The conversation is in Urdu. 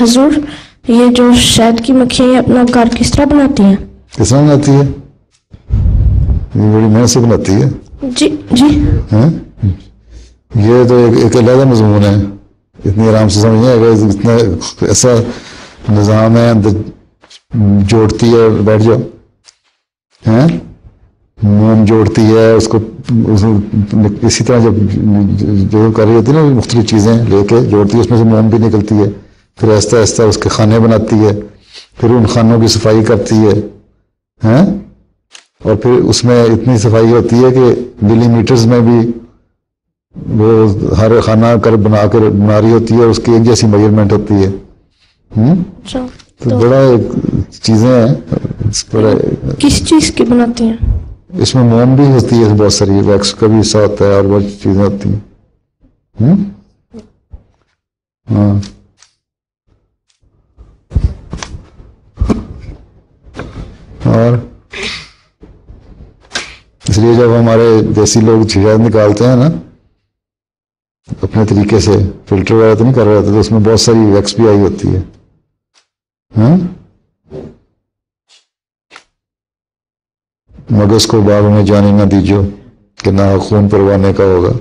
حضور یہ جو شہد کی مکھیاں یہ اپنا گھر کس طرح بناتی ہیں؟ کس طرح بناتی ہے؟ یہ بڑی محنت سے بناتی ہے. جی جی. یہ تو ایک علیحدہ مضمون ہے، اتنی آرام سے سمجھ نہیں آئے گا. اتنا ایسا نظام ہے، اندر جوڑتی ہے، بیٹھ جاؤ. موم جوڑتی ہے اس کو، اسی طرح جب جو کر رہی ہوتی ہے نا مختلف چیزیں لے کے جوڑتی ہے، اس میں سے موم بھی نکلتی ہے. پھر آہستہ آہستہ اس کے خانے بناتی ہے، پھر ان خانوں کی صفائی کرتی ہے، اور پھر اس میں اتنی صفائی ہوتی ہے کہ ملی میٹرز میں بھی وہ ہر خانہ بنا رہی ہوتی ہے، اس کی ایک جیسی میجرمنٹ ہوتی ہے. تو بڑا چیزیں ہیں. کس چیز کی بناتی ہیں؟ اس میں موم بھی ہوتی ہے بہت ساری، ویکس کا بھی حصہ ہوتا ہے اور بہت چیزیں ہوتی ہیں. ہاں اور اس لیے جب ہمارے دیسی لوگ شہد نکالتے ہیں نا اپنے طریقے سے، فلٹر وغیرہ تو نہیں کر رہے ہوتے، تو اس میں بہت ساری ویکس بھی آئی ہوتی ہے. مگس کو باغ میں جانے نہ دیجو کہ نہ خون پروانے کا ہوگا.